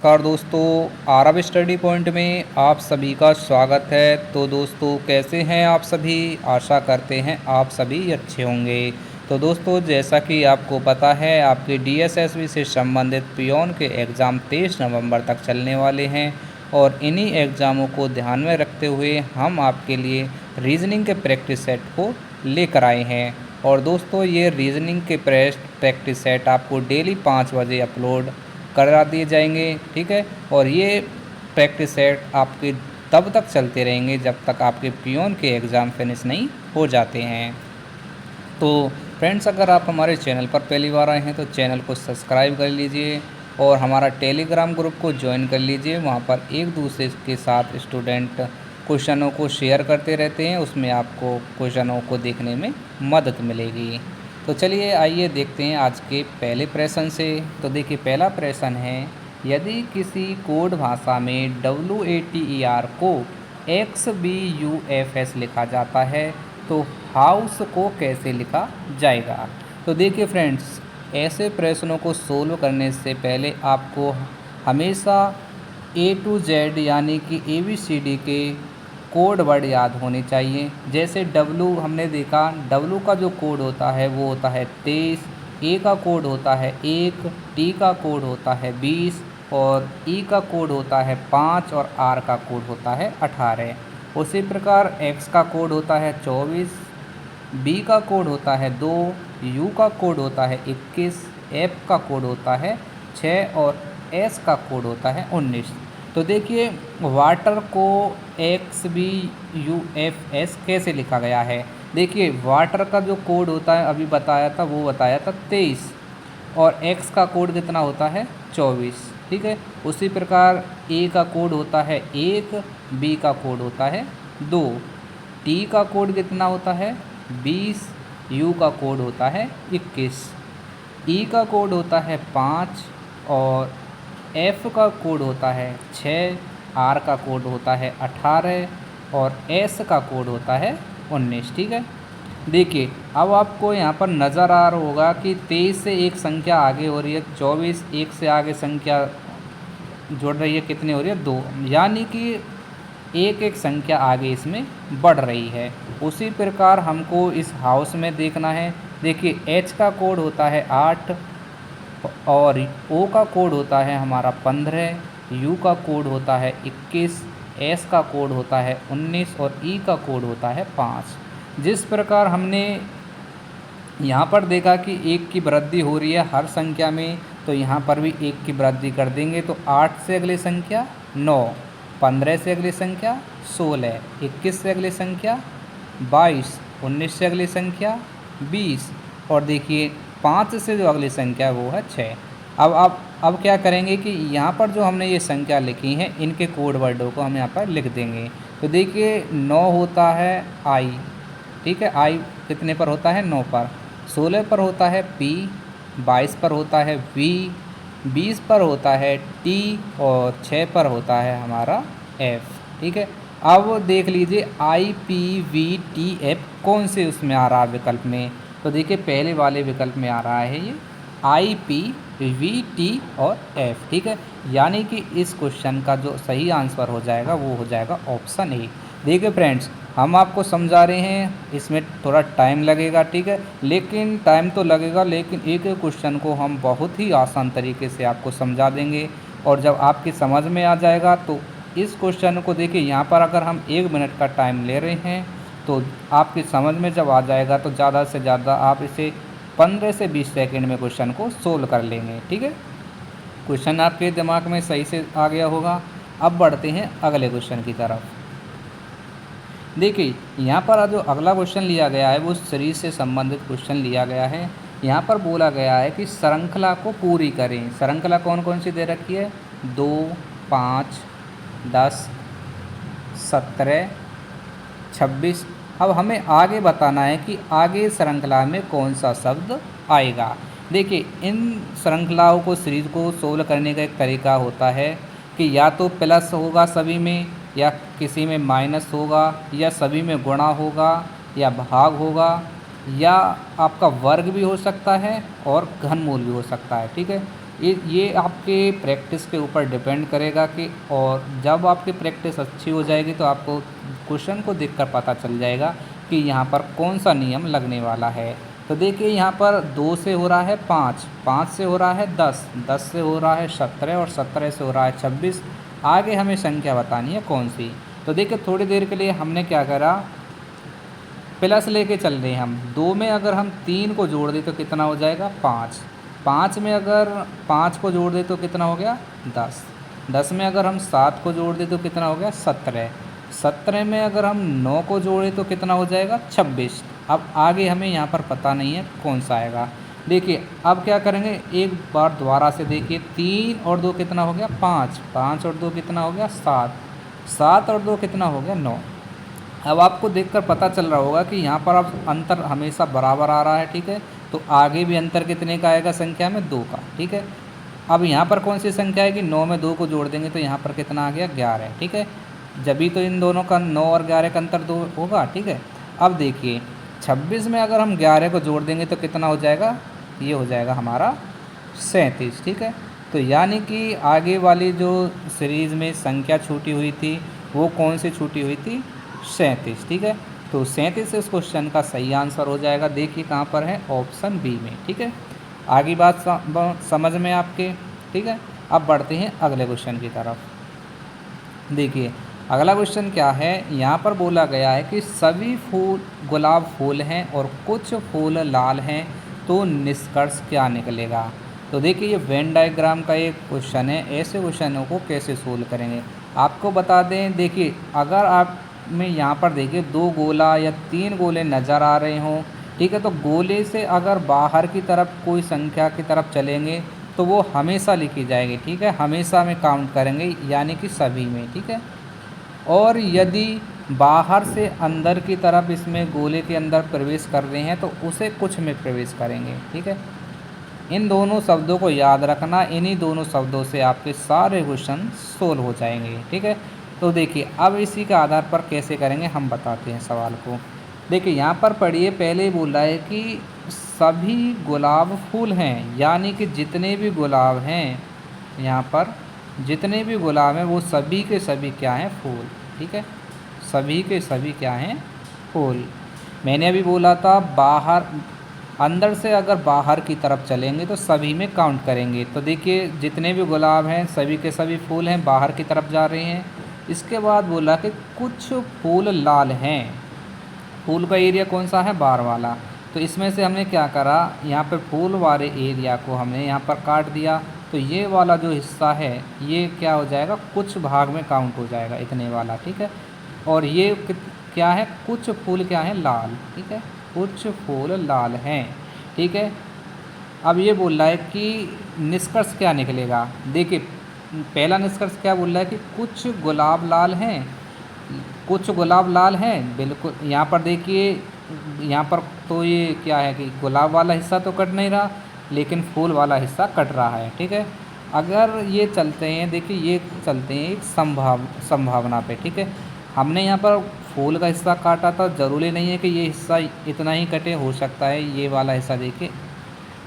नमस्कार दोस्तों, आरब study point में आप सभी का स्वागत है। तो दोस्तों कैसे हैं आप सभी? आशा करते हैं आप सभी अच्छे होंगे। तो दोस्तों जैसा कि आपको पता है आपके डीएसएसबी से संबंधित पियोन के एग्ज़ाम 23 नवंबर तक चलने वाले हैं और इन्हीं एग्ज़ामों को ध्यान में रखते हुए हम आपके लिए रीजनिंग के प्रैक्टिस सेट को लेकर आए हैं। और दोस्तों ये रीजनिंग के प्रैक्टिस सेट आपको डेली 5 बजे अपलोड करा दिए जाएंगे, ठीक है। और ये प्रैक्टिस सेट आपके तब तक चलते रहेंगे जब तक आपके पियोन के एग्ज़ाम फिनिश नहीं हो जाते हैं। तो फ्रेंड्स, अगर आप हमारे चैनल पर पहली बार आए हैं तो चैनल को सब्सक्राइब कर लीजिए और हमारा टेलीग्राम ग्रुप को ज्वाइन कर लीजिए। वहाँ पर एक दूसरे के साथ स्टूडेंट क्वेश्चनों को शेयर करते रहते हैं, उसमें आपको क्वेश्चनों को देखने में मदद मिलेगी। तो चलिए आइए देखते हैं आज के पहले प्रश्न से। तो देखिए पहला प्रश्न है, यदि किसी कोड भाषा में WATER को XBUFS लिखा जाता है तो हाउस को कैसे लिखा जाएगा? तो देखिए फ्रेंड्स, ऐसे प्रश्नों को सोल्व करने से पहले आपको हमेशा A to Z यानी कि ABCD के कोड वर्ड याद होने चाहिए। जैसे W हमने देखा, W का जो कोड होता है वो होता है 23, A का कोड होता है 1, T का कोड होता है 20 और E का कोड होता है 5 और R का कोड होता है 18। उसी प्रकार X का कोड होता है 24, B का कोड होता है 2, U का कोड होता है 21, F का कोड होता है 6 और S का कोड होता है 19। तो देखिए वाटर को XBUFS कैसे लिखा गया है। देखिए वाटर का जो कोड होता है अभी बताया था, वो बताया था 23 और X का कोड कितना होता है 24, ठीक है। उसी प्रकार A का कोड होता है 1, B का कोड होता है 2, T का कोड कितना होता है 20, U का कोड होता है 21, E का कोड होता है 5 और F का कोड होता है 6, R का कोड होता है 18 और S का कोड होता है 19, ठीक है। देखिए अब आपको यहाँ पर नज़र आ रहा होगा कि 23 से एक संख्या आगे हो रही है 24, एक से आगे संख्या जोड़ रही है, कितनी हो रही है 2, यानी कि एक संख्या आगे इसमें बढ़ रही है। उसी प्रकार हमको इस हाउस में देखना है। देखिए H का कोड होता है 8 और O का कोड होता है हमारा 15, U का कोड होता है 21, S का कोड होता है 19 और E का कोड होता है 5। जिस प्रकार हमने यहाँ पर देखा कि 1 की वृद्धि हो रही है हर संख्या में, तो यहाँ पर भी 1 की वृद्धि कर देंगे। तो 8 से अगली संख्या 9, 15 से अगली संख्या 16, 21 से अगली संख्या 22, 19 से अगली संख्या 20 और देखिए 5 से जो अगली संख्या वो है 6। अब क्या करेंगे कि यहाँ पर जो हमने ये संख्या लिखी है इनके कोड वर्डों को हम यहाँ पर लिख देंगे। तो देखिए 9 होता है I, ठीक है। I कितने पर होता है 9 पर, 16 पर होता है P, 22 पर होता है V, 20 पर होता है T और 6 पर होता है हमारा F, ठीक है। अब देख लीजिए IPVTF कौन से उसमें आ रहा है विकल्प में। तो देखिए पहले वाले विकल्प में आ रहा है ये IPVT और F, ठीक है। यानी कि इस क्वेश्चन का जो सही आंसर हो जाएगा वो हो जाएगा ऑप्शन ए। देखिए फ्रेंड्स, हम आपको समझा रहे हैं, इसमें थोड़ा टाइम लगेगा, ठीक है, लेकिन टाइम तो लगेगा, लेकिन एक एक क्वेश्चन को हम बहुत ही आसान तरीके से आपको समझा देंगे। और जब आपकी समझ में आ जाएगा तो इस क्वेश्चन को देखिए यहाँ पर अगर हम 1 मिनट का टाइम ले रहे हैं तो आपकी समझ में जब आ जाएगा तो ज़्यादा से ज़्यादा आप इसे 15 से 20 सेकंड में क्वेश्चन को सोल्व कर लेंगे, ठीक है। क्वेश्चन आपके दिमाग में सही से आ गया होगा। अब बढ़ते हैं अगले क्वेश्चन की तरफ। देखिए यहाँ पर जो अगला क्वेश्चन लिया गया है वो सीरीज से संबंधित क्वेश्चन लिया गया है। यहाँ पर बोला गया है कि श्रृंखला को पूरी करें। श्रृंखला कौन कौन सी दे रखी है? 2, 5, 10, 17, 26। अब हमें आगे बताना है कि आगे श्रृंखला में कौन सा शब्द आएगा। देखिए इन श्रृंखलाओं को सीरीज को सोल्व करने का एक तरीका होता है कि या तो प्लस होगा सभी में, या किसी में माइनस होगा, या सभी में गुणा होगा, या भाग होगा, या आपका वर्ग भी हो सकता है और घनमूल भी हो सकता है, ठीक है। ये आपके प्रैक्टिस के ऊपर डिपेंड करेगा कि, और जब आपकी प्रैक्टिस अच्छी हो जाएगी तो आपको क्वेश्चन को देखकर पता चल जाएगा कि यहाँ पर कौन सा नियम लगने वाला है। तो देखिए यहाँ पर 2 से हो रहा है 5, 5 से हो रहा है 10, 10 से हो रहा है 17 और 17 से हो रहा है 26। आगे हमें संख्या बतानी है कौन सी। तो देखिए थोड़ी देर के लिए हमने क्या करा, प्लस लेके चल रहे हैं हम। 2 में अगर हम 3 को जोड़ दें तो कितना हो जाएगा 5, 5 में अगर 5 को जोड़ दें तो कितना हो गया 10, 10 में अगर हम 7 को जोड़ दें तो कितना हो गया 17, 17 में अगर हम 9 को जोड़ें तो कितना हो जाएगा 26। अब आगे हमें यहाँ पर पता नहीं है कौन सा आएगा। देखिए अब क्या करेंगे, एक बार दोबारा से देखिए, 3 और 2 कितना हो गया 5, 5 और 2 कितना हो गया 7, 7 और 2 कितना हो गया 9। अब आपको देखकर पता चल रहा होगा कि यहाँ पर अब अंतर हमेशा बराबर आ रहा है, ठीक है। तो आगे भी अंतर कितने का आएगा संख्या में 2 का, ठीक है। अब यहाँ पर कौन सी संख्या आएगी, 9 में 2 को जोड़ देंगे तो यहाँ पर कितना आ गया 11, ठीक है। जब भी तो इन दोनों का 9 और 11 का अंतर 2 होगा, ठीक है। अब देखिए 26 में अगर हम 11 को जोड़ देंगे तो कितना हो जाएगा, ये हो जाएगा हमारा 37, ठीक है। तो यानी कि आगे वाली जो सीरीज़ में संख्या छूटी हुई थी वो कौन सी छूटी हुई थी, 37, ठीक है। तो 37 इस क्वेश्चन का सही आंसर हो जाएगा। देखिए कहाँ पर है, ऑप्शन बी में, ठीक है। आगे बात समझ में आपके, ठीक है। अब बढ़ते हैं अगले क्वेश्चन की तरफ। देखिए अगला क्वेश्चन क्या है, यहाँ पर बोला गया है कि सभी फूल गुलाब फूल हैं और कुछ फूल लाल हैं, तो निष्कर्ष क्या निकलेगा। तो देखिए ये वेन डायग्राम का एक क्वेश्चन है। ऐसे क्वेश्चनों को कैसे सोल्व करेंगे आपको बता दें। देखिए अगर आप में यहाँ पर देखिए 2 गोला या 3 गोले नज़र आ रहे हों, ठीक है, तो गोले से अगर बाहर की तरफ कोई संख्या की तरफ चलेंगे तो वो हमेशा लिखी जाएगी, ठीक है। हमेशा में काउंट करेंगे यानी कि सभी में, ठीक है। और यदि बाहर से अंदर की तरफ इसमें गोले के अंदर प्रवेश कर रहे हैं तो उसे कुछ में प्रवेश करेंगे, ठीक है। इन दोनों शब्दों को याद रखना, इन्हीं दोनों शब्दों से आपके सारे क्वेश्चन सोल्व हो जाएंगे, ठीक है। तो देखिए अब इसी के आधार पर कैसे करेंगे हम बताते हैं सवाल को। देखिए यहाँ पर पढ़िए, पहले ही बोल रहा है कि सभी गुलाब फूल हैं, यानी कि जितने भी गुलाब हैं, यहाँ पर जितने भी गुलाब हैं वो सभी के सभी क्या हैं, फूल, ठीक है। सभी के सभी क्या हैं, फूल। मैंने अभी बोला था बाहर, अंदर से अगर बाहर की तरफ चलेंगे तो सभी में काउंट करेंगे। तो देखिए जितने भी गुलाब हैं सभी के सभी फूल हैं, बाहर की तरफ जा रहे हैं। इसके बाद बोला कि कुछ फूल लाल हैं, फूल का एरिया कौन सा है, बाहर वाला। तो इसमें से हमने क्या करा, यहाँ पर फूल वाले एरिया को हमने यहाँ पर काट दिया। तो ये वाला जो हिस्सा है ये क्या हो जाएगा, कुछ भाग में काउंट हो जाएगा, इतने वाला, ठीक है। और ये क्या है, कुछ फूल क्या है, लाल, ठीक है, कुछ फूल लाल हैं, ठीक है। अब ये बोल रहा है कि निष्कर्ष क्या निकलेगा। देखिए पहला निष्कर्ष क्या बोल रहा है कि कुछ गुलाब लाल हैं, कुछ गुलाब लाल हैं, बिल्कुल। यहाँ पर देखिए, यहाँ पर तो ये क्या है कि गुलाब वाला हिस्सा तो कट नहीं रहा, लेकिन फूल वाला हिस्सा कट रहा है, ठीक है। अगर ये चलते हैं, देखिए ये चलते हैं एक संभावना पे, ठीक है। हमने यहाँ पर फूल का हिस्सा काटा था, ज़रूरी नहीं है कि ये हिस्सा इतना ही कटे, हो सकता है ये वाला हिस्सा देखिए,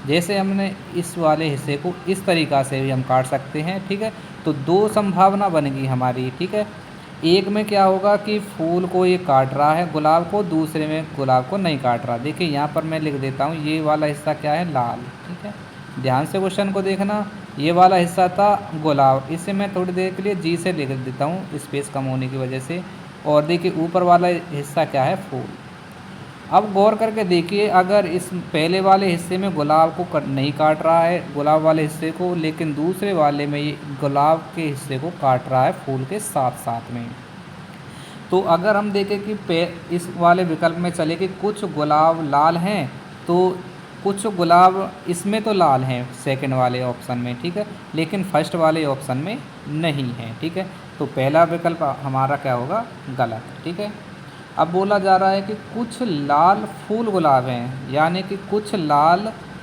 जैसे हमने इस वाले हिस्से को इस तरीक़ा से भी हम काट सकते हैं, ठीक है। तो 2 संभावना बनेगी हमारी, ठीक है। एक में क्या होगा कि फूल को ये काट रहा है गुलाब को, दूसरे में गुलाब को नहीं काट रहा। देखिए यहाँ पर मैं लिख देता हूँ, ये वाला हिस्सा क्या है, लाल, ठीक है। ध्यान से क्वेश्चन को देखना, ये वाला हिस्सा था गुलाब, इसे मैं थोड़ी देर के लिए जी से लिख देता हूँ स्पेस कम होने की वजह से। और देखिए ऊपर वाला हिस्सा क्या है, फूल। अब गौर करके देखिए, अगर इस पहले वाले हिस्से में गुलाब को नहीं काट रहा है, गुलाब वाले हिस्से को, लेकिन दूसरे वाले में ये गुलाब के हिस्से को काट रहा है फूल के साथ साथ में। तो अगर हम देखें कि इस वाले विकल्प में चले कि कुछ गुलाब लाल हैं, तो कुछ गुलाब इसमें तो लाल हैं सेकंड वाले ऑप्शन में, ठीक है, लेकिन फर्स्ट वाले ऑप्शन में नहीं है, ठीक है। तो पहला विकल्प हमारा क्या होगा, गलत, ठीक है। अब बोला जा रहा है कि कुछ लाल फूल गुलाब हैं, यानी कि कुछ लाल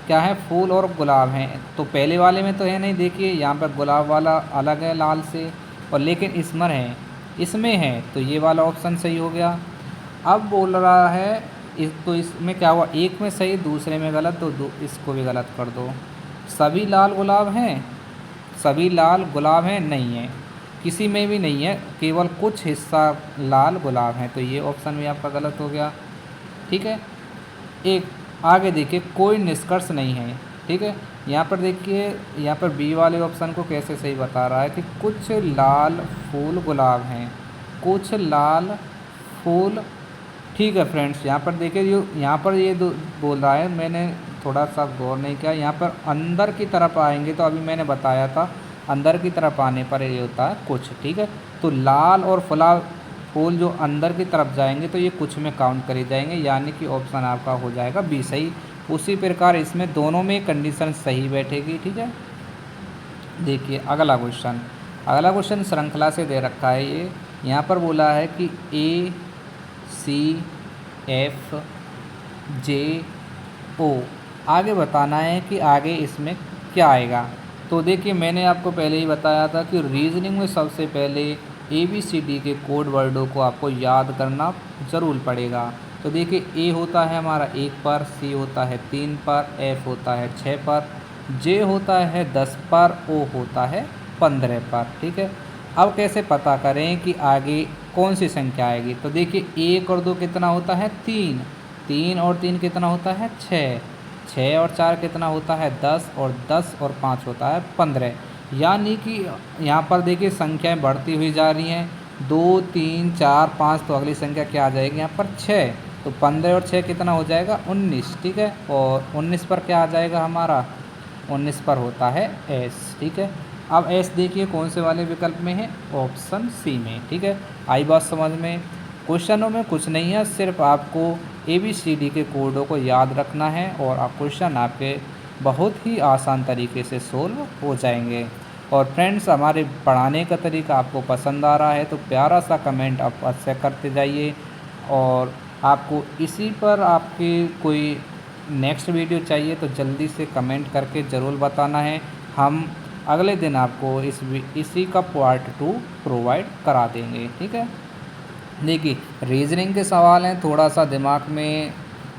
क्या है, फूल और गुलाब हैं। तो पहले वाले में तो है नहीं, देखिए यहाँ पर गुलाब वाला अलग है लाल से, और लेकिन इसमें है, इसमें है, तो ये वाला ऑप्शन सही हो गया। अब बोल रहा है तो इसमें क्या हुआ, एक में सही दूसरे में गलत, तो इसको भी गलत कर दो। सभी लाल गुलाब हैं, सभी लाल गुलाब हैं, नहीं है, किसी में भी नहीं है, केवल कुछ हिस्सा लाल गुलाब हैं, तो ये ऑप्शन भी आपका गलत हो गया। ठीक है, एक आगे देखिए, कोई निष्कर्ष नहीं है। ठीक है, यहाँ पर देखिए, यहाँ पर बी वाले ऑप्शन को कैसे सही बता रहा है कि कुछ लाल फूल गुलाब हैं, कुछ लाल फूल। ठीक है फ्रेंड्स, यहाँ पर देखिए, जो यहाँ पर ये बोल रहा है, मैंने थोड़ा सा गौर नहीं किया, यहाँ पर अंदर की तरफ आएंगे तो अभी मैंने बताया था अंदर की तरफ आने पर ये होता है कुछ। ठीक है, तो लाल और फूल जो अंदर की तरफ जाएंगे तो ये कुछ में काउंट करे जाएंगे, यानी कि ऑप्शन आपका हो जाएगा बी सही। उसी प्रकार इसमें दोनों में कंडीशन सही बैठेगी। ठीक है, देखिए अगला क्वेश्चन, अगला क्वेश्चन श्रृंखला से दे रखा है। ये यहाँ पर बोला है कि ए सी एफ जे ओ, आगे बताना है कि आगे इसमें क्या आएगा। तो देखिए, मैंने आपको पहले ही बताया था कि रीजनिंग में सबसे पहले ABCD के कोड वर्डों को आपको याद करना ज़रूर पड़ेगा। तो देखिए, ए होता है हमारा 1 पर, सी होता है 3 पर, एफ होता है 6 पर, जे होता है 10 पर, ओ होता है 15 पर। ठीक है, अब कैसे पता करें कि आगे कौन सी संख्या आएगी। तो देखिए, 1 और 2 कितना होता है 3, 3 और 3 कितना होता है 6, 6 और 4 कितना होता है 10, और 10 और 5 होता है 15। यानी कि यहाँ पर देखिए संख्याएं बढ़ती हुई जा रही हैं, 2 3 4 5, तो अगली संख्या क्या आ जाएगी यहाँ पर 6, तो 15 और 6 कितना हो जाएगा 19। ठीक है, और 19 पर क्या आ जाएगा हमारा, 19 पर होता है एस। ठीक है, अब एस देखिए कौन से वाले विकल्प में है, ऑप्शन सी में। ठीक है, आई बात समझ में। क्वेश्चनों में कुछ नहीं है, सिर्फ आपको ABCD के कोडों को याद रखना है और आप क्वेश्चन आपके बहुत ही आसान तरीके से सोल्व हो जाएंगे। और फ्रेंड्स, हमारे पढ़ाने का तरीका आपको पसंद आ रहा है तो प्यारा सा कमेंट आप अवश्य करते जाइए, और आपको इसी पर आपकी कोई नेक्स्ट वीडियो चाहिए तो जल्दी से कमेंट करके ज़रूर बताना है। हम अगले दिन आपको इसी का पार्ट 2 प्रोवाइड करा देंगे। ठीक है, देखिए रीजनिंग के सवाल हैं, थोड़ा सा दिमाग में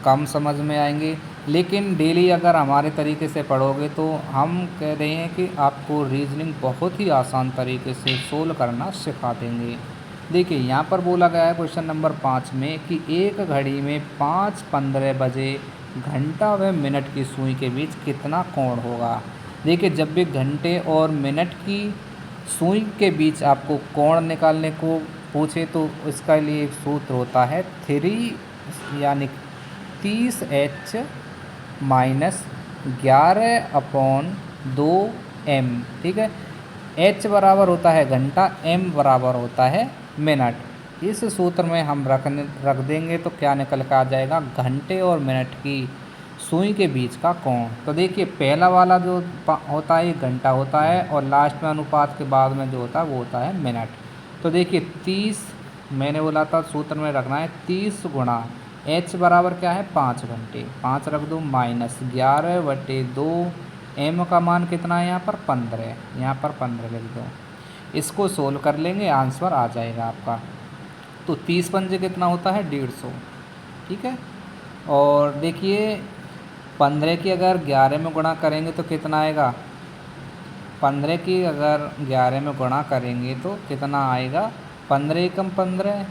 कम समझ में आएंगे, लेकिन डेली अगर हमारे तरीके से पढ़ोगे तो हम कह रहे हैं कि आपको रीजनिंग बहुत ही आसान तरीके से सोल्व करना सिखा देंगे। देखिए यहाँ पर बोला गया है क्वेश्चन नंबर 5 में कि एक घड़ी में 5:15 बजे घंटा व मिनट की सुई के बीच कितना कोण होगा। देखिए, जब भी घंटे और मिनट की सुई के बीच आपको कोण निकालने को पूछे तो इसका लिए एक सूत्र होता है 3 यानी 30H माइनस 11/2m। ठीक है, H बराबर होता है घंटा, M बराबर होता है मिनट। इस सूत्र में हम रख देंगे तो क्या निकल कर आ जाएगा, घंटे और मिनट की सुई के बीच का कोण। तो देखिए, पहला वाला जो होता है ये घंटा होता है, और लास्ट में अनुपात के बाद में जो होता है वो होता है मिनट। तो देखिए 30, मैंने बोला था सूत्र में रखना है 30 गुणा H बराबर क्या है 5 घंटे, 5 रख दो, माइनस 11/2, M का मान कितना है यहाँ पर 15, यहाँ पर 15 लिख दो। इसको सोल्व कर लेंगे, आंसर आ जाएगा आपका। तो 30 पंजे कितना होता है 150। ठीक है, और देखिए 15 की अगर 11 में गुणा करेंगे तो कितना आएगा, 15 की अगर 11 में गुणा करेंगे तो कितना आएगा, 15 एकम 15,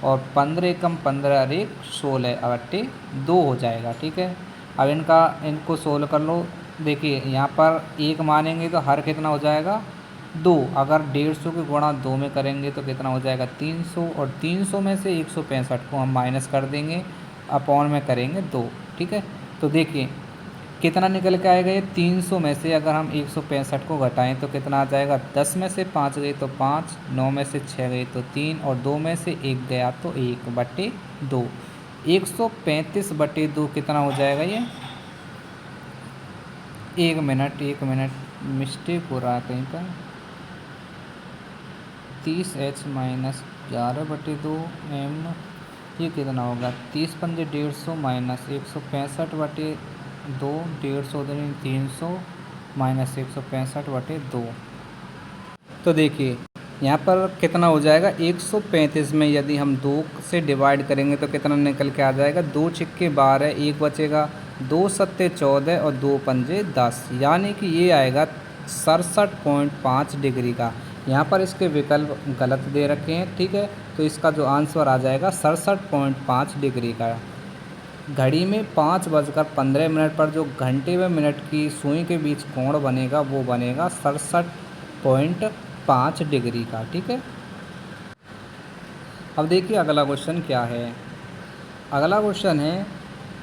और 15 एकम 15 और 1 16/2 हो जाएगा। ठीक है, अब इनको सोल्व कर लो। देखिए यहाँ पर 1 मानेंगे तो हर कितना हो जाएगा 2, अगर 150 के गुणा 2 में करेंगे तो कितना हो जाएगा 300, और 300 में से 165 को हम माइनस कर देंगे, अपॉन में करेंगे 2। ठीक है, तो देखिए कितना निकल के आएगा, ये 300 में से अगर हम 165 को घटाएं तो कितना आ जाएगा, 10 में से 5 गई तो 5, 9 में से 6 गई तो 3, और 2 में से 1 गया तो 1/2। 135/2 कितना हो जाएगा ये, 1 मिनट मिस्टेक हो रहा है कहीं पर, 30H माइनस 11/2m, ये कितना होगा, 30 पंजे 150 माइनस 165/2, 150 300 माइनस 165/2। तो देखिए यहाँ पर कितना हो जाएगा, 135 में यदि हम 2 से डिवाइड करेंगे तो कितना निकल के आ जाएगा, 2 छिक्के 12, 1 बचेगा, दो सत्ते 14 और दो पंजे 10, यानी कि ये आएगा 67.5 डिग्री का। यहाँ पर इसके विकल्प गलत दे रखे हैं, ठीक है, तो इसका जो आंसर आ जाएगा 67.5 डिग्री का। घड़ी में 5:15 पर जो घंटे व मिनट की सुई के बीच कोण बनेगा वो बनेगा 67.5 डिग्री का, ठीक है। अब देखिए अगला क्वेश्चन क्या है। अगला क्वेश्चन है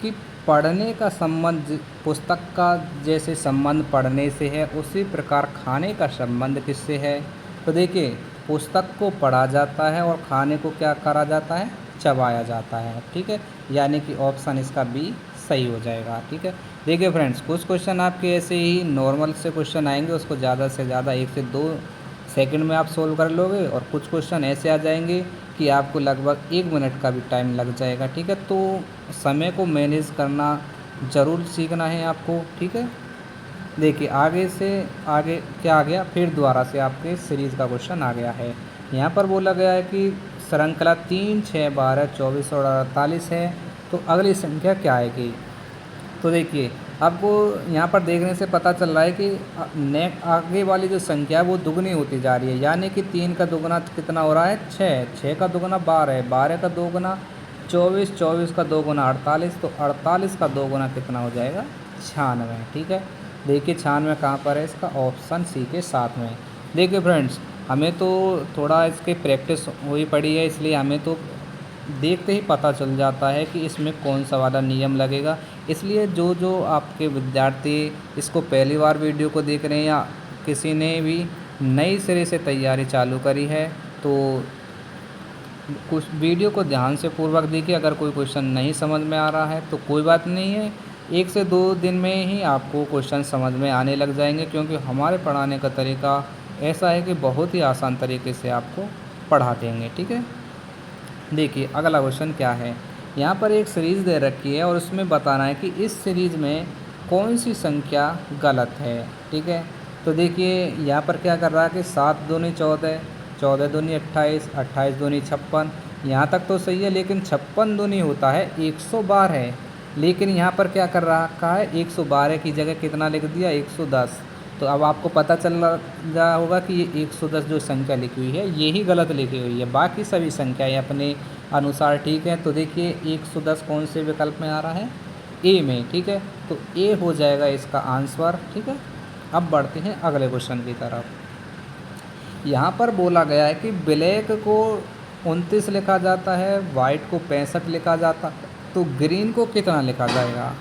कि पढ़ने का संबंध पुस्तक का जैसे संबंध पढ़ने से है, उसी प्रकार खाने का संबंध किससे है। तो देखिए पुस्तक को पढ़ा जाता है और खाने को क्या करा जाता है, चबाया जाता है, ठीक है, यानी कि ऑप्शन इसका बी सही हो जाएगा, ठीक है। देखिए फ्रेंड्स, कुछ क्वेश्चन आपके ऐसे ही नॉर्मल से क्वेश्चन आएंगे, उसको ज़्यादा से ज़्यादा 1 से 2 सेकंड में आप सोल्व कर लोगे, और कुछ क्वेश्चन ऐसे आ जाएंगे कि आपको लगभग 1 मिनट का भी टाइम लग जाएगा, ठीक है। तो समय को मैनेज करना ज़रूर सीखना है आपको, ठीक है। देखिए आगे से आगे क्या आ गया, फिर दोबारा से आपके सीरीज़ का क्वेश्चन आ गया है। यहाँ पर बोला गया है कि श्रृंखला 3, 6, 12, 24 और 48 है, तो अगली संख्या क्या आएगी। तो देखिए आपको यहाँ पर देखने से पता चल रहा है कि आगे वाली जो संख्या है वो दुगनी होती जा रही है, यानी कि 3 का दुगना कितना हो रहा है, 6, 6 का दुगना 12, 12 का दोगुना 24, 24 का दोगुना 48, तो 48 का दोगुना कितना हो जाएगा, 96, ठीक है। देखिए 96 कहाँ पर है, इसका ऑप्शन सी के साथ में। देखिए फ्रेंड्स, हमें तो थोड़ा इसके प्रैक्टिस हुई पड़ी है, इसलिए हमें तो देखते ही पता चल जाता है कि इसमें कौन सा वाला नियम लगेगा। इसलिए जो जो आपके विद्यार्थी इसको पहली बार वीडियो को देख रहे हैं या किसी ने भी नई सिरे से तैयारी चालू करी है, तो कुछ वीडियो को ध्यान से पूर्वक देखिए। अगर कोई क्वेश्चन नहीं समझ में आ रहा है तो कोई बात नहीं है, 1 से 2 दिन में ही आपको क्वेश्चन समझ में आने लग जाएंगे, क्योंकि हमारे पढ़ाने का तरीका ऐसा है कि बहुत ही आसान तरीके से आपको पढ़ा देंगे, ठीक है। देखिए अगला क्वेश्चन क्या है। यहाँ पर एक सीरीज़ दे रखी है और उसमें बताना है कि इस सीरीज़ में कौन सी संख्या गलत है, ठीक है। तो देखिए यहाँ पर क्या कर रहा है कि 7 दूनी 14, 14 दूनी 28, 28 दूनी 56, यहाँ तक तो सही है, लेकिन 56 दूनी होता है 112 है, लेकिन यहाँ पर क्या कर रहा है 112 की जगह कितना लिख दिया, 110। तो अब आपको पता चल रहा होगा कि ये 110 जो संख्या लिखी हुई है यही गलत लिखी हुई है, बाकी सभी संख्याएं अपने अनुसार ठीक है। तो देखिए 110 कौन से विकल्प में आ रहा है, ए में, ठीक है, तो ए हो जाएगा इसका आंसर, ठीक है। अब बढ़ते हैं अगले क्वेश्चन की तरफ। यहाँ पर बोला गया है कि ब्लैक को 29 लिखा जाता है, वाइट को 65 लिखा जाता, तो ग्रीन को कितना लिखा जाएगा।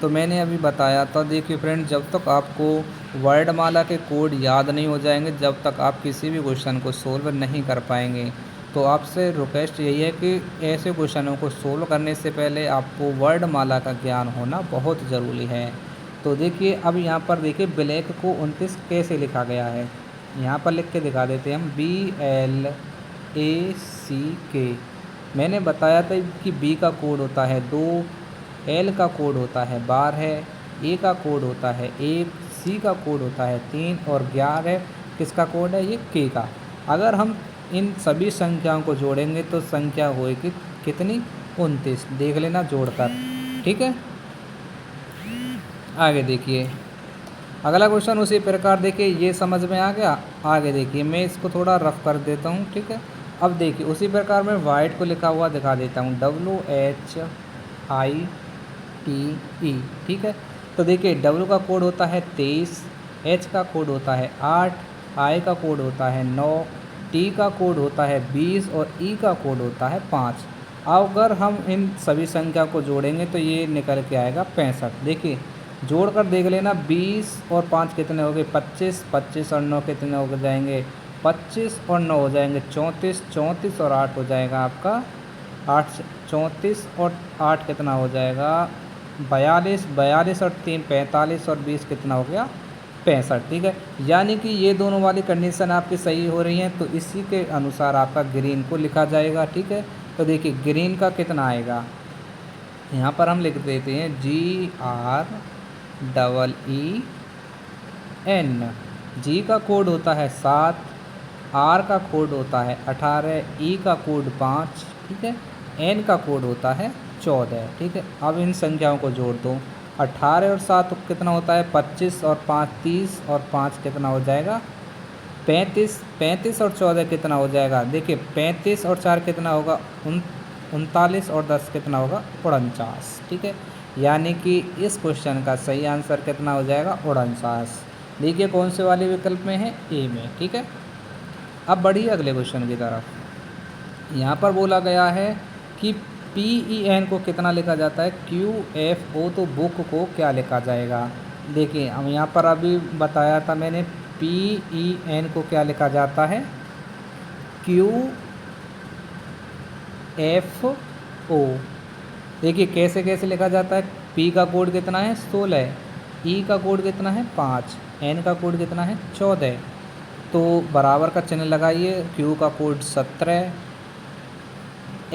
तो मैंने अभी बताया था, देखिए फ्रेंड, जब तक आपको वर्णमाला के कोड याद नहीं हो जाएंगे, जब तक आप किसी भी क्वेश्चन को सोल्व नहीं कर पाएंगे। तो आपसे रिक्वेस्ट यही है कि ऐसे क्वेश्चनों को सोल्व करने से पहले आपको वर्णमाला का ज्ञान होना बहुत ज़रूरी है। तो देखिए अब यहाँ पर देखिए ब्लैक को 29 कैसे लिखा गया है, यहाँ पर लिख के दिखा देते हैं हम, BLACK। मैंने बताया था कि बी का कोड होता है 2, एल का कोड होता है 12, ए का कोड होता है 1, सी का कोड होता है 3 और 11 किसका कोड है, ये के का। अगर हम इन सभी संख्याओं को जोड़ेंगे तो संख्या होगी कितनी, 29। देख लेना जोड़कर, ठीक है। आगे देखिए अगला क्वेश्चन उसी प्रकार, देखिए ये समझ में आ गया। आगे देखिए मैं इसको थोड़ा रफ कर देता हूँ, ठीक है। अब देखिए उसी प्रकार मैं वाइट को लिखा हुआ दिखा देता हूँ, WHITE, ठीक है। तो देखिए W का कोड होता है 23, H का कोड होता है 8, I का कोड होता है 9, T का कोड होता है 20 और E का कोड होता है 5। अगर हम इन सभी संख्या को जोड़ेंगे तो ये निकल के आएगा 65। देखिए जोड़कर देख लेना, 20 और 5 कितने हो गए, 25, 25 और 9 कितने हो जाएंगे, 25 और 9 हो जाएंगे 34, 34 और 8 हो जाएगा आपका 8, 34 और 8 कितना हो जाएगा 42, 42 और 3 45 और 20 कितना हो गया 65, ठीक है। यानी कि ये दोनों वाली कंडीशन आपकी सही हो रही हैं, तो इसी के अनुसार आपका ग्रीन को लिखा जाएगा, ठीक है। तो देखिए ग्रीन का कितना आएगा, यहाँ पर हम लिख देते हैं GREEN। जी का कोड होता है 7, आर का कोड होता है 18, ई का कोड 5, ठीक है, एन का कोड होता है 14, ठीक है। अब इन संख्याओं को जोड़ दो, 18 और 7 कितना होता है 25 और 5 30 और 5 कितना हो जाएगा 35। 35 और 14 कितना हो जाएगा, देखिए 35 और 4 कितना होगा 39 और 10 कितना होगा 49। ठीक है, यानी कि इस क्वेश्चन का सही आंसर कितना हो जाएगा 49। देखिए कौन से वाले विकल्प में है, ए में। ठीक है, अब बढ़िए अगले क्वेश्चन की तरफ। यहाँ पर बोला गया है कि PEN को कितना लिखा जाता है QFO, तो बुक को क्या लिखा जाएगा। देखिए हम यहाँ पर अभी बताया था मैंने, PEN को क्या लिखा जाता है QFO। देखिए कैसे कैसे लिखा जाता है, P का कोड कितना है 16, E का कोड कितना है 5, N का कोड कितना है 14, तो बराबर का चिन्ह लगाइए। Q का कोड 17,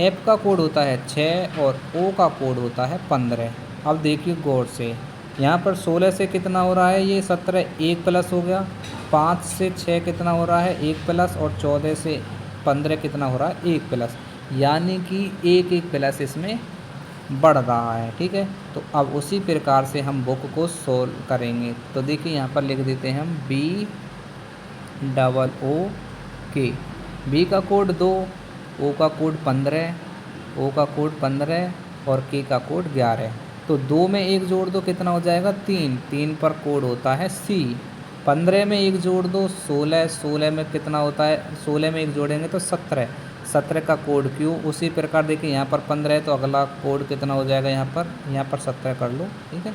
F का कोड होता है 6 और O का कोड होता है 15। अब देखिए गौर से, यहाँ पर 16 से कितना हो रहा है, ये 17 1 प्लस हो गया, 5 से 6 कितना हो रहा है 1 प्लस, और 14 से 15 कितना हो रहा है 1 प्लस, यानी कि 1 प्लस इसमें बढ़ रहा है। ठीक है, तो अब उसी प्रकार से हम बुक को सोल्व करेंगे। तो देखिए यहाँ पर लिख देते हैं हम BOOK। B का कोड 2, O का कोड 15, O का कोड 15 और K का कोड 11। तो 2 में 1 जोड़ दो कितना हो जाएगा 3, 3 पर कोड होता है C। 15 में 1 जोड़ दो 16, 16 में कितना होता है, 16 में 1 जोड़ेंगे तो 17, 17 का कोड Q। उसी प्रकार देखिए यहाँ पर 15 है तो अगला कोड कितना हो जाएगा, यहाँ पर 17 कर लो। ठीक है,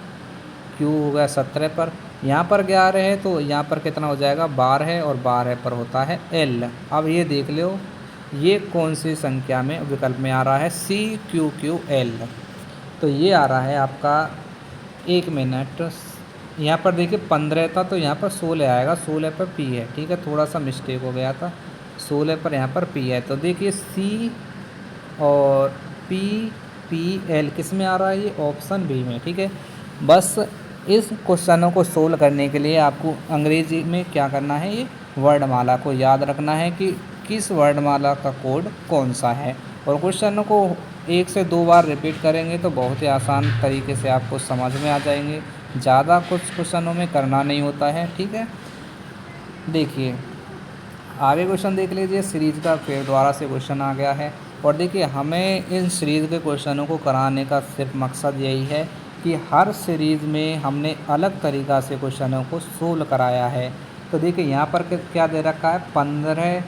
Q हो गया 17 पर, यहाँ पर 11 है तो यहाँ पर कितना हो जाएगा 12 है, और 12 पर होता है L। अब ये देख लो ये कौन सी संख्या में विकल्प में आ रहा है, CQQL। तो ये आ रहा है आपका 1 मिनट। यहाँ पर देखिए 15 था तो यहाँ पर 16 आएगा, 16 पर P है। ठीक है, थोड़ा सा मिस्टेक हो गया था, 16 पर यहाँ पर P है। तो देखिए C और PPL किस में आ रहा है, ये ऑप्शन बी में। ठीक है, बस इस क्वेश्चनों को सोल्व करने के लिए आपको अंग्रेजी में क्या करना है, ये वर्णमाला को याद रखना है कि किस वर्णमाला का कोड कौन सा है, और क्वेश्चनों को 1 से 2 बार रिपीट करेंगे तो बहुत ही आसान तरीके से आपको समझ में आ जाएंगे। ज़्यादा कुछ क्वेश्चनों में करना नहीं होता है। ठीक है, देखिए आगे क्वेश्चन देख लीजिए, सीरीज का फिर दोबारा से क्वेश्चन आ गया है। और देखिए हमें इन सीरीज़ के क्वेश्चनों को कराने का सिर्फ मकसद यही है कि हर सीरीज़ में हमने अलग तरीक़ा से क्वेश्चनों को सोल्व कराया है। तो देखिए यहाँ पर क्या दे रखा है 15,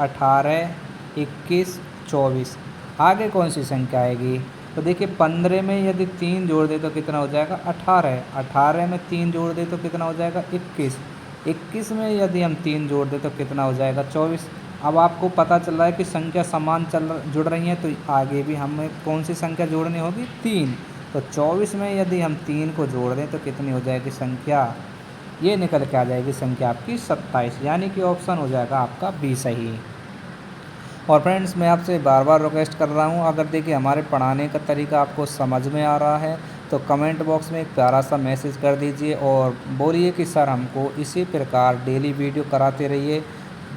18, 21, 24, आगे कौन सी संख्या आएगी। तो देखिए 15 में यदि 3 जोड़ दे तो कितना हो जाएगा 18, 18 में 3 जोड़ दे तो कितना हो जाएगा 21, 21 में यदि हम 3 जोड़ दें तो कितना हो जाएगा 24। अब आपको पता चल रहा है कि संख्या समान जुड़ रही हैं, तो आगे भी हमें कौन सी संख्या जोड़नी होगी 3। तो 24 में यदि हम 3 को जोड़ दें तो कितनी हो जाएगी संख्या, ये निकल के आ जाएगी संख्या आपकी 27, यानी कि ऑप्शन हो जाएगा आपका बी सही। और फ्रेंड्स मैं आपसे बार बार रिक्वेस्ट कर रहा हूँ, अगर देखिए हमारे पढ़ाने का तरीका आपको समझ में आ रहा है तो कमेंट बॉक्स में एक प्यारा सा मैसेज कर दीजिए और बोलिए कि सर हमको इसी प्रकार डेली वीडियो कराते रहिए,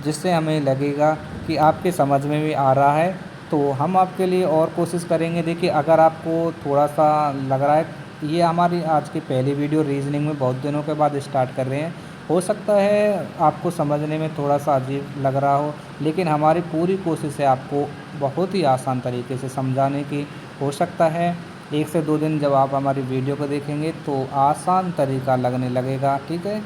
जिससे हमें लगेगा कि आपके समझ में भी आ रहा है, तो हम आपके लिए और कोशिश करेंगे। देखिए अगर आपको थोड़ा सा लग रहा है, ये हमारी आज की पहली वीडियो रीजनिंग में बहुत दिनों के बाद स्टार्ट कर रहे हैं, हो सकता है आपको समझने में थोड़ा सा अजीब लग रहा हो, लेकिन हमारी पूरी कोशिश है आपको बहुत ही आसान तरीके से समझाने की। हो सकता है 1 से 2 दिन जब आप हमारी वीडियो को देखेंगे तो आसान तरीका लगने लगेगा। ठीक है,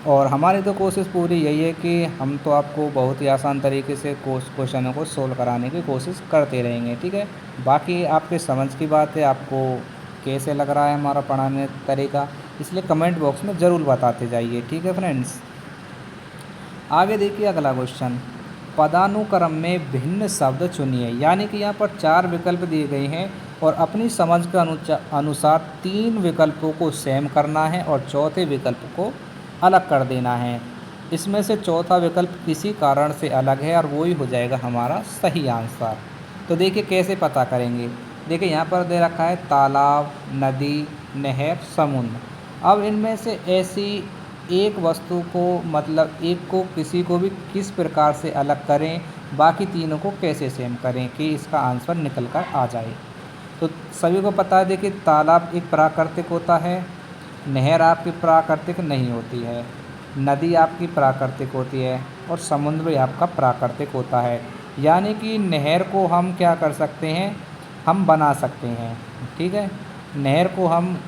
और हमारी तो कोशिश पूरी यही है कि हम तो आपको बहुत ही आसान तरीके से क्वेश्चनों को सोल्व कराने की कोशिश करते रहेंगे। ठीक है, बाकी आपके समझ की बात है, आपको कैसे लग रहा है हमारा पढ़ाने का तरीका, इसलिए कमेंट बॉक्स में ज़रूर बताते जाइए। ठीक है फ्रेंड्स, आगे देखिए अगला क्वेश्चन, पदानुक्रम में भिन्न शब्द चुनिए। यानी कि यहाँ पर 4 विकल्प दिए गए हैं और अपनी समझ के अनुसार 3 विकल्पों को सेम करना है और चौथे विकल्प को अलग कर देना है। इसमें से चौथा विकल्प किसी कारण से अलग है और वही हो जाएगा हमारा सही आंसर। तो देखिए कैसे पता करेंगे, देखिए यहाँ पर दे रखा है तालाब, नदी, नहर, समुद्र। अब इनमें से ऐसी एक वस्तु को, मतलब एक को किसी को भी किस प्रकार से अलग करें, बाकी तीनों को कैसे सेम करें कि इसका आंसर निकल कर आ जाए। तो सभी को पता है, देखिए तालाब एक प्राकृतिक होता है, नहर आपकी प्राकृतिक नहीं होती है, नदी आपकी प्राकृतिक होती है और समुद्र भी आपका प्राकृतिक होता है। यानी कि नहर को हम क्या कर सकते हैं, हम बना सकते हैं, ठीक है। नहर को हम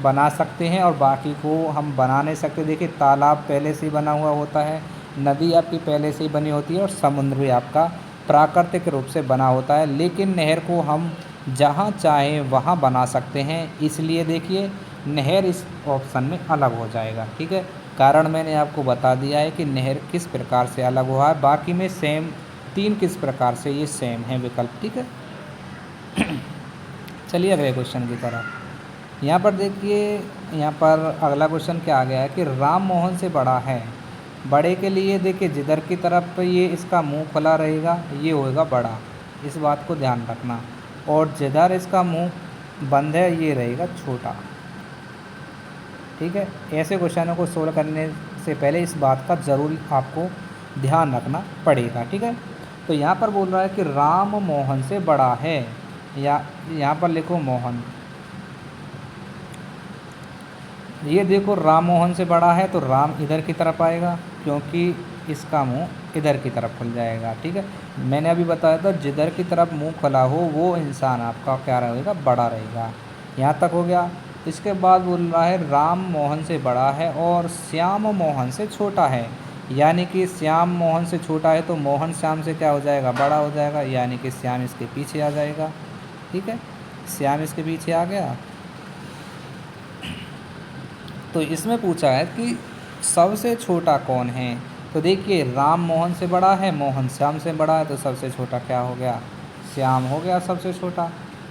बना सकते हैं और बाकी को हम बना नहीं सकते। देखिए तालाब पहले से ही बना हुआ होता है, नदी आपकी पहले से ही बनी होती है और समुद्र भी आपका प्राकृतिक रूप से बना होता है, लेकिन नहर को हम जहाँ चाहें वहाँ बना सकते हैं। इसलिए देखिए नहर इस ऑप्शन में अलग हो जाएगा, ठीक है। कारण मैंने आपको बता दिया है कि नहर किस प्रकार से अलग हुआ है, बाकी में सेम 3 किस प्रकार से ये सेम है विकल्प, ठीक है। चलिए अगले क्वेश्चन की तरफ। यहाँ पर देखिए, यहाँ पर अगला क्वेश्चन क्या आ गया है कि राम मोहन से बड़ा है। बड़े के लिए देखिए जिधर की तरफ ये इसका मुंह खुला रहेगा ये होगा बड़ा, इस बात को ध्यान रखना, और जिधर इसका मुंह बंद है ये रहेगा छोटा, ठीक है। ऐसे क्वेश्चनों को सोल्व करने से पहले इस बात का ज़रूर आपको ध्यान रखना पड़ेगा, ठीक है। तो यहाँ पर बोल रहा है कि राम मोहन से बड़ा है, या यहाँ पर लिखो मोहन, ये देखो राम मोहन से बड़ा है तो राम इधर की तरफ आएगा क्योंकि इसका मुंह इधर की तरफ खुल जाएगा, ठीक है। मैंने अभी बताया था जिधर की तरफ मुंह खुला हो वो इंसान आपका क्या रहेगा, बड़ा रहेगा। यहाँ तक हो गया। इसके बाद बोल रहा है राम मोहन से बड़ा है और श्याम मोहन से छोटा है। यानी कि श्याम मोहन से छोटा है तो मोहन श्याम से क्या हो जाएगा, बड़ा हो जाएगा, यानी कि श्याम इसके पीछे आ जाएगा, ठीक है। श्याम इसके पीछे आ गया। तो इसमें पूछा है कि सबसे छोटा कौन है, तो देखिए राम मोहन से बड़ा है, मोहन श्याम से बड़ा है, तो सबसे छोटा क्या हो गया, श्याम हो गया सबसे छोटा।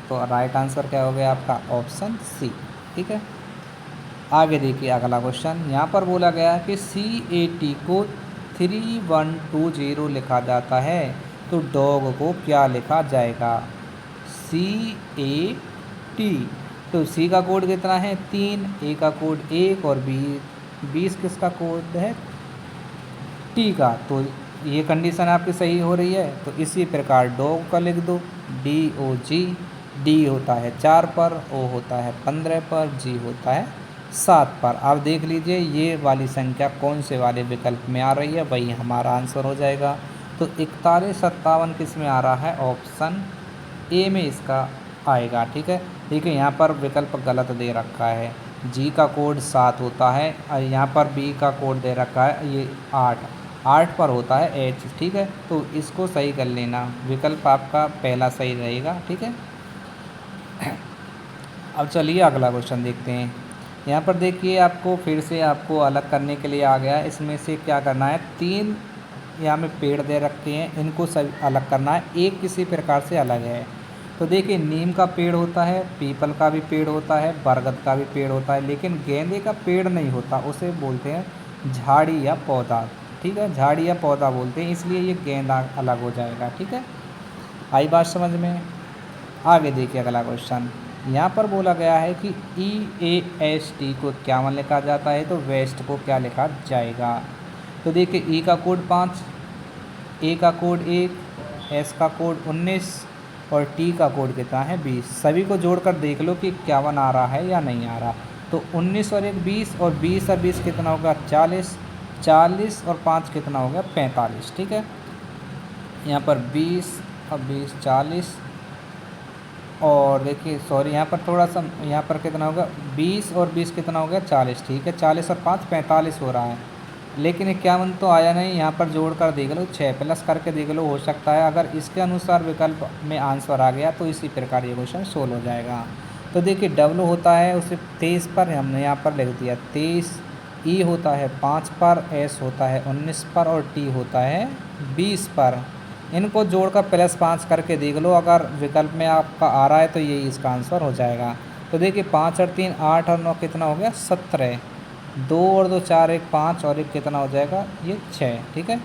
तो राइट आंसर क्या हो गया आपका, ऑप्शन सी, ठीक है। आगे देखिए अगला क्वेश्चन। यहाँ पर बोला गया कि CAT को 3120 लिखा जाता है तो डॉग को क्या लिखा जाएगा, CAT। तो C का कोड कितना है 3, A का कोड 1 और 20 किसका कोड है, T का। तो ये कंडीशन आपकी सही हो रही है। तो इसी प्रकार डॉग का लिख दो DOG, D होता है 4 पर, O होता है 15 पर, G होता है 7 पर। अब देख लीजिए ये वाली संख्या कौन से वाले विकल्प में आ रही है, वही हमारा आंसर हो जाएगा। तो 4157 किस में आ रहा है, ऑप्शन ए में इसका आएगा, ठीक है। देखिए यहाँ पर विकल्प गलत दे रखा है, G का कोड 7 होता है और यहाँ पर B का कोड दे रखा है ये 8 पर होता है H, ठीक है। तो इसको सही कर लेना, विकल्प आपका पहला सही रहेगा, ठीक है। अब चलिए अगला क्वेश्चन देखते हैं। यहाँ पर देखिए आपको फिर से आपको अलग करने के लिए आ गया है। इसमें से क्या करना है, 3 यहाँ में पेड़ दे रखे हैं, इनको सब अलग करना है, एक किसी प्रकार से अलग है। तो देखिए नीम का पेड़ होता है, पीपल का भी पेड़ होता है, बरगद का भी पेड़ होता है, लेकिन गेंदे का पेड़ नहीं होता, उसे बोलते हैं झाड़ी या पौधा, ठीक है। झाड़ी या पौधा बोलते हैं, इसलिए ये गेंदा अलग हो जाएगा, ठीक है। आई बात समझ में। आगे देखिए अगला क्वेश्चन। यहाँ पर बोला गया है कि EAST को 51 लिखा जाता है तो वेस्ट को क्या लिखा जाएगा। तो देखिए E का कोड 5, A का कोड 1, S का कोड 19 और T का कोड कितना है 20। सभी को जोड़कर देख लो कि 51 आ रहा है या नहीं आ रहा। तो 19 और 1 20 और 20 और 20 कितना होगा 40, 40 और 5 कितना हो गया 45, ठीक है। यहाँ पर 20 और 20 40 और देखिए सॉरी यहाँ पर थोड़ा सा, यहाँ पर कितना होगा 20 और 20 कितना हो गया 40, ठीक है। 40 और 5 45 हो रहा है, लेकिन 51 तो आया नहीं। यहाँ पर जोड़ कर देख लो, 6 प्लस करके देख लो, हो सकता है अगर इसके अनुसार विकल्प में आंसर आ गया तो इसी प्रकार ये क्वेश्चन सोल्व हो जाएगा। तो देखिए W होता है उसे 23 पर, हमने यहाँ पर लिख दिया 23, E होता है 5 पर, S होता है 19 पर और T होता है 20 पर। इनको जोड़कर प्लस 5 करके देख लो, अगर विकल्प में आपका आ रहा है तो यही इसका आंसर हो जाएगा। तो देखिए 5 और 3 8 और 9 कितना हो गया 17, 2 और 2 4, 1 5 और 1 कितना हो जाएगा ये 6, ठीक है।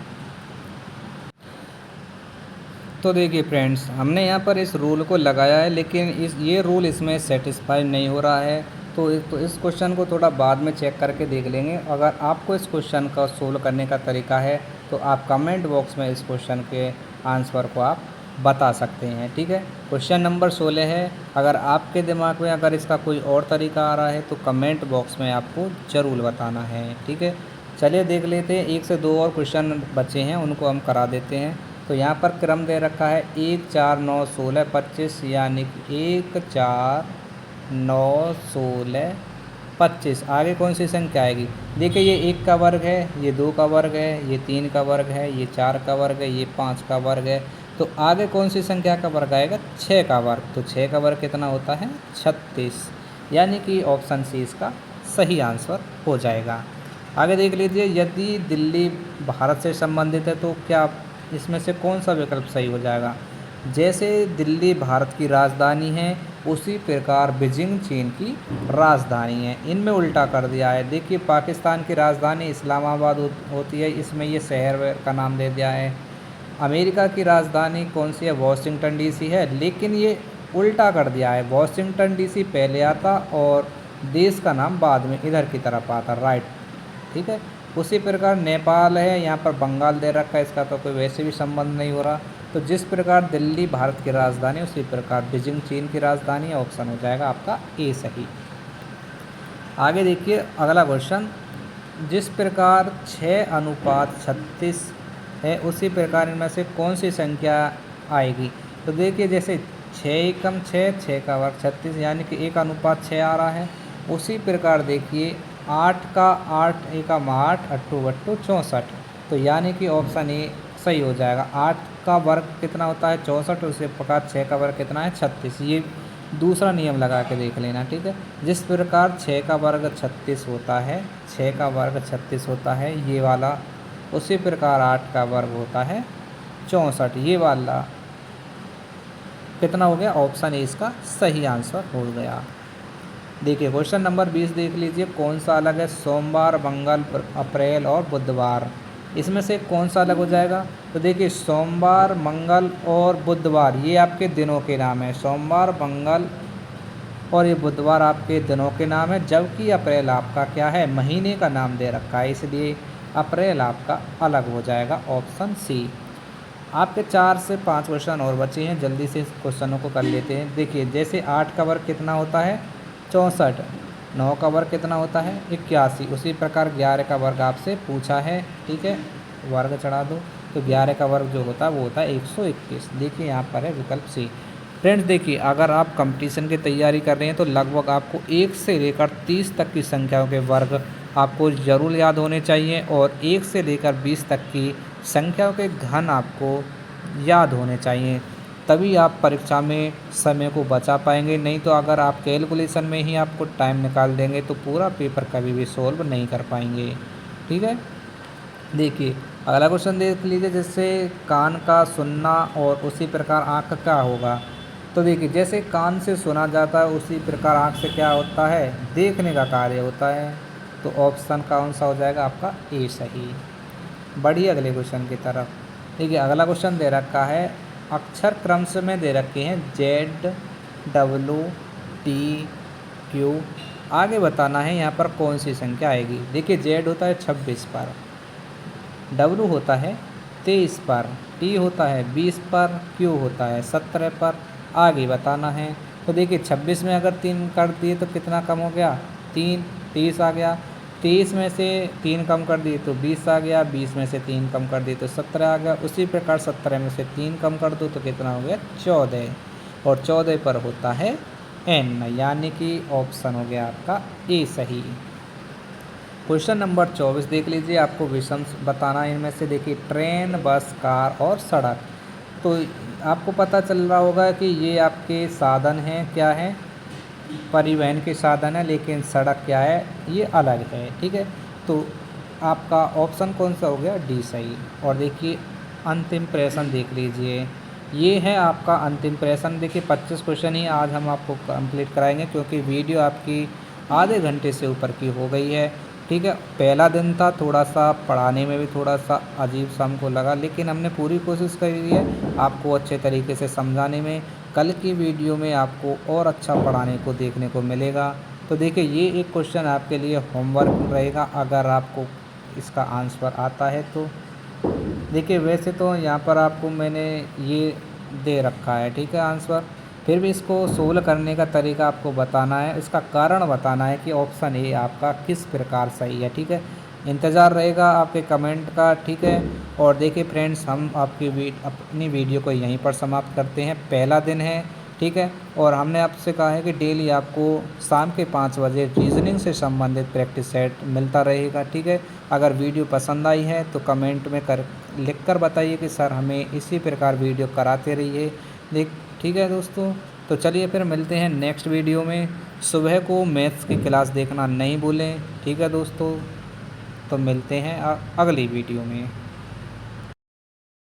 तो देखिए फ्रेंड्स हमने यहाँ पर इस रूल को लगाया है, लेकिन ये रूल इसमें सेटिस्फाई नहीं हो रहा है। तो इस क्वेश्चन को थोड़ा बाद में चेक करके देख लेंगे। अगर आपको इस क्वेश्चन का सोल्व करने का तरीका है तो आप कमेंट बॉक्स में इस क्वेश्चन के आंसर को आप बता सकते हैं। ठीक है, क्वेश्चन नंबर 16 है। अगर आपके दिमाग में अगर इसका कोई और तरीका आ रहा है तो कमेंट बॉक्स में आपको ज़रूर बताना है। ठीक है, चलिए देख लेते हैं, 1 से 2 और क्वेश्चन बचे हैं, उनको हम करा देते हैं। तो यहाँ पर क्रम दे रखा है 1 4 9 16 25, यानी कि 1 4 9 16 25। आगे कौन सी संख्या आएगी? देखिए, ये 1 का वर्ग है, ये 2 का वर्ग है, ये 3 का वर्ग है, ये 4 का वर्ग है, ये 5 का वर्ग है। तो आगे कौन सी संख्या का वर्ग आएगा? 6 का वर्ग। तो 6 का वर्ग कितना होता है? 36, यानी कि ऑप्शन सी इसका सही आंसर हो जाएगा। आगे देख लीजिए, यदि दिल्ली भारत से संबंधित है तो क्या इसमें से कौन सा विकल्प सही हो जाएगा? जैसे दिल्ली भारत की राजधानी है, उसी प्रकार बीजिंग चीन की राजधानी है। इनमें उल्टा कर दिया है। देखिए, पाकिस्तान की राजधानी इस्लामाबाद होती है, इसमें ये शहर का नाम दे दिया है। अमेरिका की राजधानी कौन सी है? वॉशिंगटन डीसी है, लेकिन ये उल्टा कर दिया है। वॉशिंगटन डीसी पहले आता और देश का नाम बाद में इधर की तरफ आता, राइट। ठीक है, उसी प्रकार नेपाल है, यहाँ पर बंगाल दे रखा है, इसका तो कोई वैसे भी संबंध नहीं हो रहा। तो जिस प्रकार दिल्ली भारत की राजधानी, उसी प्रकार बीजिंग चीन की राजधानी, ऑप्शन हो जाएगा आपका ए सही। आगे देखिए अगला क्वेश्चन, जिस प्रकार 6:36 है, उसी प्रकार इनमें से कौन सी संख्या आएगी? तो देखिए, जैसे 6 एकम 6, 6 का वर्ग 36, यानी कि 1:6 आ रहा है। उसी प्रकार देखिए 8 का 8 एकम 8, 8 बट्टू 64। तो यानी कि ऑप्शन ए सही हो जाएगा। 8 का वर्ग कितना होता है? 64। उसी प्रकार 6 का वर्ग कितना है? 36। ये दूसरा नियम लगा के देख लेना। ठीक है, जिस प्रकार 6 का वर्ग 36 होता है, 6 का वर्ग 36 होता है ये वाला, उसी प्रकार 8 का वर्ग होता है 64। ये वाला कितना हो गया? ऑप्शन ए इसका सही आंसर हो गया। देखिए क्वेश्चन नंबर 20 देख लीजिए, कौन सा अलग है? सोमवार, मंगल, अप्रैल और बुधवार, इसमें से कौन सा अलग हो जाएगा? तो देखिए, सोमवार, मंगल और बुधवार ये आपके दिनों के नाम है। सोमवार, मंगल और ये बुधवार आपके दिनों के नाम है, जबकि अप्रैल आपका क्या है? महीने का नाम दे रखा है, इसलिए अप्रैल आपका अलग हो जाएगा, ऑप्शन सी। आपके 4 से 5 क्वेश्चन और बचे हैं, जल्दी से इस क्वेश्चनों को कर लेते हैं। देखिए, जैसे 8 का वर्ग कितना होता है? 64। 9 का वर्ग कितना होता है? 81। उसी प्रकार 11 का वर्ग आपसे पूछा है। ठीक है, वर्ग चढ़ा दो, तो 11 का वर्ग जो होता है वो होता है 121। देखिए यहाँ पर है विकल्प सी। फ्रेंड्स देखिए, अगर आप कंपटीशन की तैयारी कर रहे हैं तो लगभग आपको 1 से लेकर 30 तक की संख्याओं के वर्ग आपको ज़रूर याद होने चाहिए, और 1 से लेकर 20 तक की संख्याओं के घन आपको याद होने चाहिए, तभी आप परीक्षा में समय को बचा पाएंगे। नहीं तो अगर आप कैलकुलेशन में ही आपको टाइम निकाल देंगे तो पूरा पेपर कभी भी सोल्व नहीं कर पाएंगे। ठीक है, देखिए अगला क्वेश्चन देख लीजिए, जैसे कान का सुनना और उसी प्रकार आँख का होगा। तो देखिए, जैसे कान से सुना जाता है उसी प्रकार आँख से क्या होता है? देखने का कार्य होता है। तो ऑप्शन कौन सा हो जाएगा आपका? ए सही। बढ़िए अगले क्वेश्चन की तरफ। देखिए अगला क्वेश्चन दे रखा है, अक्षर क्रम से में दे रखे हैं Z, W, T, Q। आगे बताना है यहाँ पर कौन सी संख्या आएगी। देखिए, Z होता है 26 पर, W होता है 23 पर, T होता है 20 पर, Q होता है 17 पर। आगे बताना है। तो देखिए, 26 में अगर 3 कर दिए तो कितना कम हो गया? 3। 30 आ गया। 30 में से 3 कम कर दिए तो 20 आ गया। 20 में से 3 कम कर दिए तो 17 आ गया। उसी प्रकार 17 में से 3 कम कर दो तो कितना हो गया? 14। और 14 पर होता है N, यानी कि ऑप्शन हो गया आपका ए सही। क्वेश्चन नंबर 24 देख लीजिए, आपको विषम बताना है इनमें से। देखिए, ट्रेन, बस, कार और सड़क। तो आपको पता चल रहा होगा कि ये आपके साधन हैं, क्या है? परिवहन के साधन है, लेकिन सड़क क्या है? ये अलग है। ठीक है, तो आपका ऑप्शन कौन सा हो गया? डी सही। और देखिए अंतिम प्रश्न देख लीजिए, ये है आपका अंतिम प्रश्न। देखिए 25 क्वेश्चन ही आज हम आपको कंप्लीट कराएंगे, क्योंकि वीडियो आपकी आधे घंटे से ऊपर की हो गई है। ठीक है, पहला दिन था, थोड़ा सा पढ़ाने में भी थोड़ा सा अजीब सा हमको लगा, लेकिन हमने पूरी कोशिश करी है आपको अच्छे तरीके से समझाने में। कल की वीडियो में आपको और अच्छा पढ़ाने को देखने को मिलेगा। तो देखिए, ये एक क्वेश्चन आपके लिए होमवर्क रहेगा, अगर आपको इसका आंसर आता है तो। देखिए, वैसे तो यहाँ पर आपको मैंने ये दे रखा है, ठीक है आंसर। फिर भी इसको सोल्व करने का तरीका आपको बताना है, इसका कारण बताना है कि ऑप्शन ए आपका किस प्रकार सही है, ठीक है। इंतज़ार रहेगा आपके कमेंट का, ठीक है। और देखिए फ्रेंड्स, हम अपनी वीडियो को यहीं पर समाप्त करते हैं। पहला दिन है, ठीक है। और हमने आपसे कहा है कि डेली आपको शाम के 5 बजे रीजनिंग से संबंधित प्रैक्टिस सेट मिलता रहेगा, ठीक है। अगर वीडियो पसंद आई है तो कमेंट में लिख कर बताइए कि सर हमें इसी प्रकार वीडियो कराते रहिए, ठीक है दोस्तों। तो चलिए फिर मिलते हैं नेक्स्ट वीडियो में। सुबह को मैथ्स की क्लास देखना नहीं भूलें, ठीक है दोस्तों। तो मिलते हैं अगली वीडियो में।